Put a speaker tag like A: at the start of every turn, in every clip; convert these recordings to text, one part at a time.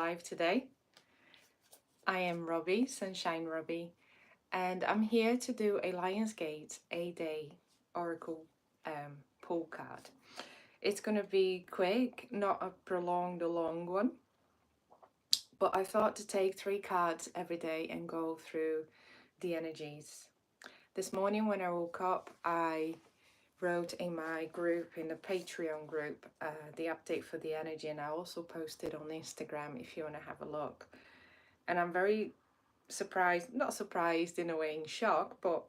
A: live today. I am Robbie, Sunshine.Robbie, and I'm here to do a Lionsgate A-Day Oracle pull card. It's going to be quick, not a prolonged or long one, but I thought to take 3 cards every day and go through the energies. This morning when I woke up, I wrote in my group, in the Patreon group, the update for the energy, and I also posted on Instagram if you want to have a look. And I'm very surprised, not surprised in a way, in shock, but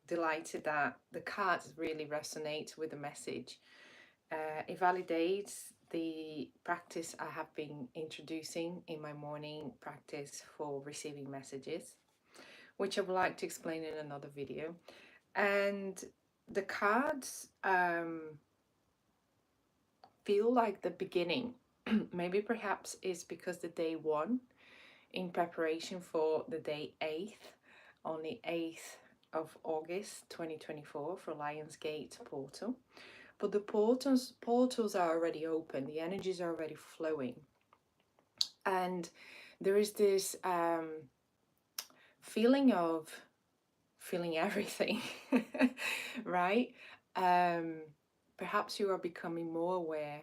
A: delighted that the cards really resonate with the message. It validates the practice I have been introducing in my morning practice for receiving messages, which I would like to explain in another video. And the cards feel like the beginning. Maybe perhaps it's because the day 1 in preparation for the day 8th on the 8th of August 2024 for Lionsgate portal. But the portals are already open, the energies are already flowing, and there is this feeling of feeling everything, right? Perhaps you are becoming more aware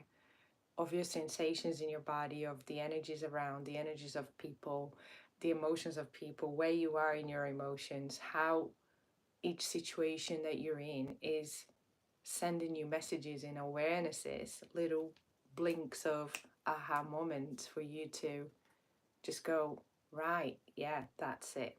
A: of your sensations in your body, of the energies around, the energies of people, the emotions of people, where you are in your emotions, how each situation that you're in is sending you messages and awarenesses, little blinks of aha moments for you to just go, right, yeah, that's it.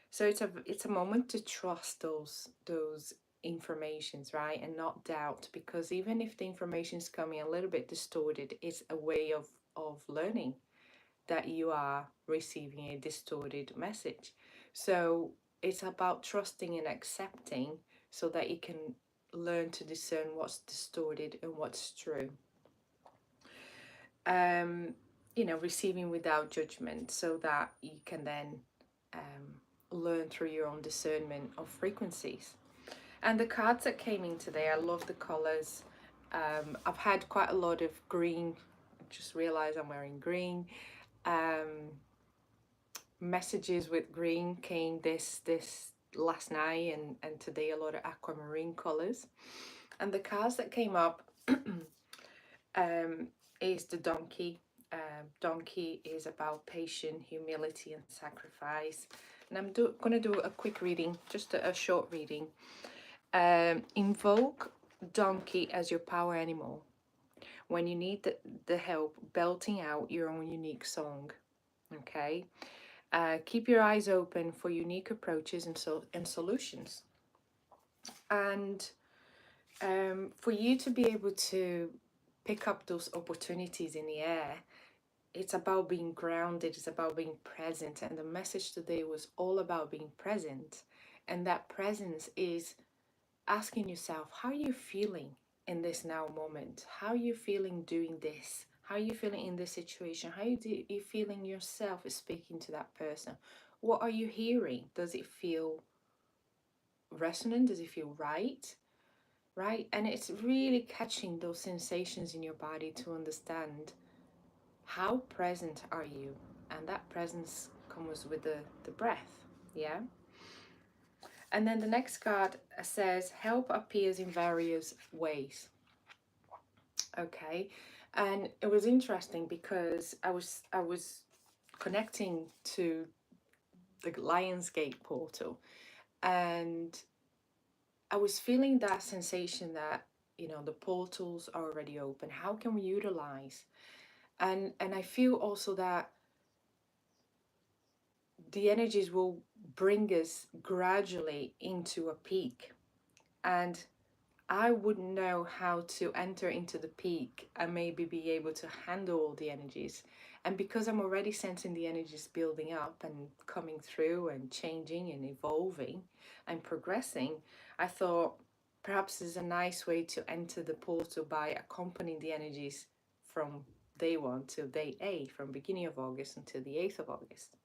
A: So it's a moment to trust those informations, right, and not doubt, because even if the information is coming a little bit distorted, it's a way of learning that you are receiving a distorted message. So it's about trusting and accepting so that you can learn to discern what's distorted and what's true. Receiving without judgment, so that you can then learn through your own discernment of frequencies. And the cards that came in today, I love the colors. I've had quite a lot of green. I just realized I'm wearing green. Messages with green came this last night, and today a lot of aquamarine colors. And the cards that came up is the donkey. Donkey is about patience, humility, and sacrifice. And I'm going to do a quick reading, just a short reading. Invoke donkey as your power animal when you need the help belting out your own unique song. Okay. Keep your eyes open for unique approaches and solutions. And for you to be able to pick up those opportunities in the air, it's about being grounded, it's about being present. And the message today was all about being present. And that presence is asking yourself, how are you feeling in this now moment? How are you feeling doing this? How are you feeling in this situation? How are you feeling yourself speaking to that person? What are you hearing? Does it feel resonant? Does it feel right? Right? And it's really catching those sensations in your body to understand how present are you. And that presence comes with the breath. Yeah. And then the next card says help appears in various ways. Okay. And it was interesting because I was connecting to the Lionsgate portal, and I was feeling that sensation that, the portals are already open. How can we utilize? And I feel also that the energies will bring us gradually into a peak, and I wouldn't know how to enter into the peak and maybe be able to handle all the energies. And because I'm already sensing the energies building up and coming through and changing and evolving and progressing, I thought perhaps there's a nice way to enter the portal by accompanying the energies from day 1 till day 8, from beginning of August until the 8th of August.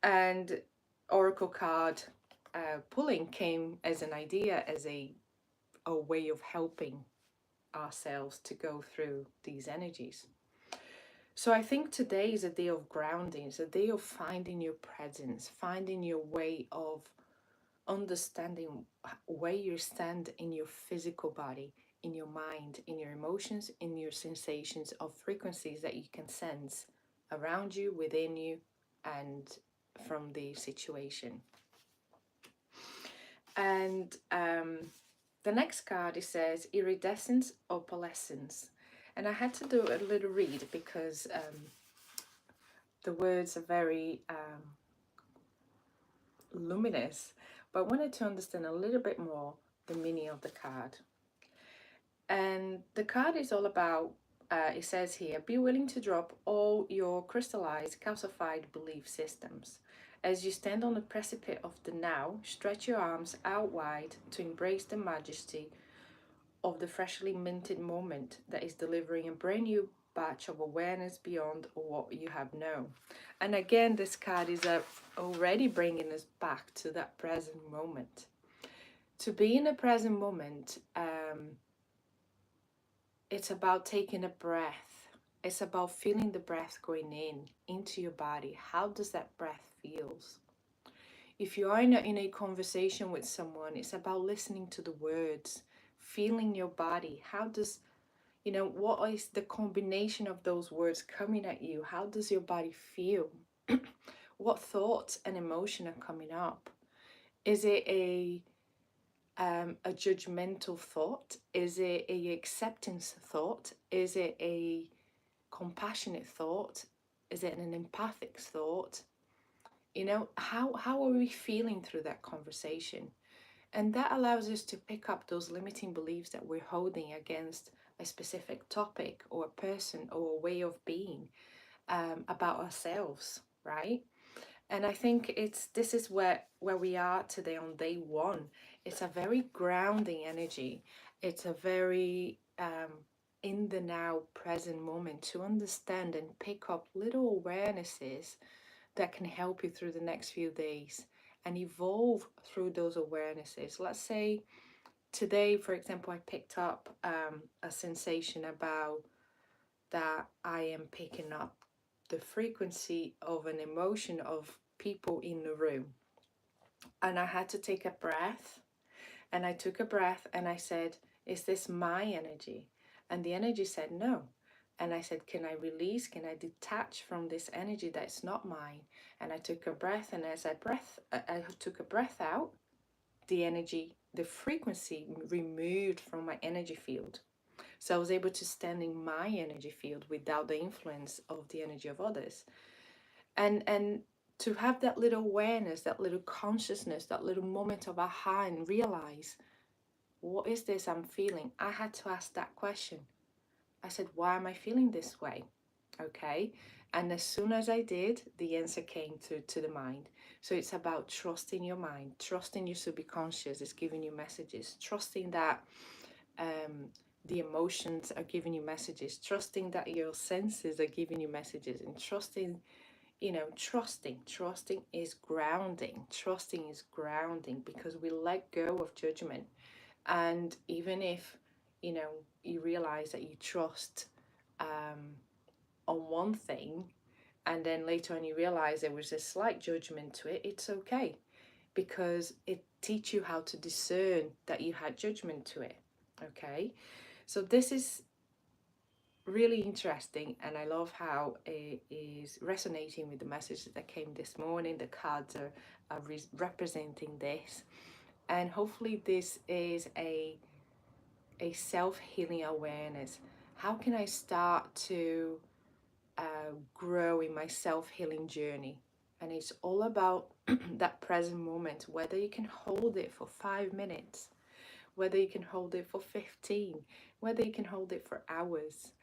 A: And Oracle card pulling came as an idea, as a way of helping ourselves to go through these energies. So I think today is a day of grounding. It's a day of finding your presence, finding your way of understanding where you stand in your physical body, in your mind, in your emotions, in your sensations of frequencies that you can sense around you, within you, and from the situation. And the next card, it says iridescence, opalescence. And I had to do a little read because the words are very luminous, but I wanted to understand a little bit more the meaning of the card. And the card is all about, it says here, be willing to drop all your crystallized, calcified belief systems. As you stand on the precipice of the now, stretch your arms out wide to embrace the majesty of the freshly minted moment that is delivering a brand new batch of awareness beyond what you have known. And again, this card is already bringing us back to that present moment. To be in the present moment, it's about taking a breath. It's about feeling the breath going in into your body. How does that breath feels? If you are in a conversation with someone, it's about listening to the words, feeling your body. How does, what is the combination of those words coming at you? How does your body feel? What thoughts and emotion are coming up? Is it a judgmental thought? Is it a acceptance thought? Is it a compassionate thought? Is it an empathic thought? How are we feeling through that conversation? And that allows us to pick up those limiting beliefs that we're holding against a specific topic or a person or a way of being, about ourselves, right? And I think this is where we are today on day one. It's a very grounding energy. It's a very in the now present moment to understand and pick up little awarenesses that can help you through the next few days and evolve through those awarenesses. Let's say today, for example, I picked up a sensation about that I am picking up the frequency of an emotion of people in the room. And I had to take a breath, and I took a breath and I said, is this my energy? And the energy said no. And I said, can I release? Can I detach from this energy that's not mine? And I took a breath, and as I took a breath out, the energy, the frequency removed from my energy field. So I was able to stand in my energy field without the influence of the energy of others. And to have that little awareness, that little consciousness, that little moment of aha and realize, what is this I'm feeling? I had to ask that question. I said, why am I feeling this way? Okay. And as soon as I did, the answer came to the mind. So it's about trusting your mind, trusting your subconscious is giving you messages, trusting that the emotions are giving you messages, trusting that your senses are giving you messages, and trusting trusting is grounding. Trusting is grounding because we let go of judgment. And even if you realize that you trust on one thing, and then later on you realize there was a slight judgment to it, it's okay, because it teaches you how to discern that you had judgment to it. Okay, so this is really interesting, and I love how it is resonating with the message that came this morning. The cards are representing this, and hopefully this is a self-healing awareness. How can I start to grow in my self-healing journey? And it's all about that present moment, whether you can hold it for 5 minutes, whether you can hold it for 15, whether you can hold it for hours.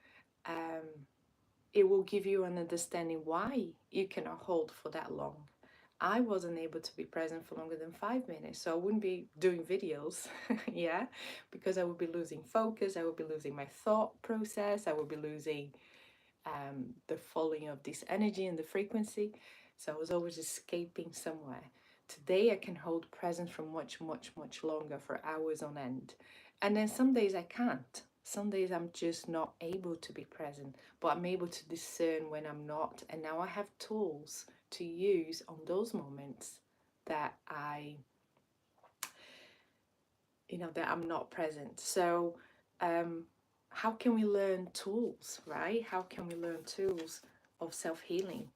A: It will give you an understanding why you cannot hold for that long. I wasn't able to be present for longer than 5 minutes, so I wouldn't be doing videos, yeah, because I would be losing focus, I would be losing my thought process, I would be losing the following of this energy and the frequency. So I was always escaping somewhere. Today I can hold presence for much, much, much longer, for hours on end. And then some days I can't. Some days I'm just not able to be present, but I'm able to discern when I'm not. And now I have tools to use on those moments that that I'm not present. So, how can we learn tools, right? How can we learn tools of self-healing?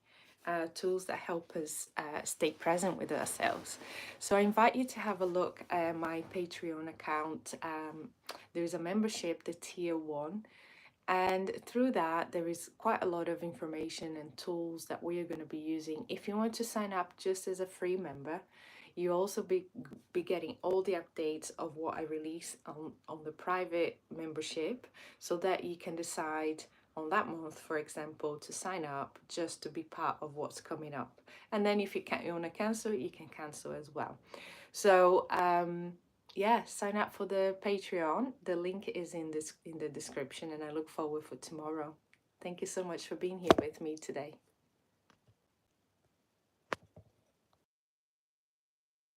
A: Tools that help us stay present with ourselves. So I invite you to have a look at my Patreon account. There's a membership, the tier 1, and through that there is quite a lot of information and tools that we are going to be using. If you want to sign up just as a free member, you also be getting all the updates of what I release on the private membership, so that you can decide on that month, for example, to sign up just to be part of what's coming up. And then if you want to cancel, you can cancel as well. So yeah, sign up for the Patreon. The link is in the description, and I look forward for tomorrow. Thank you so much for being here with me today.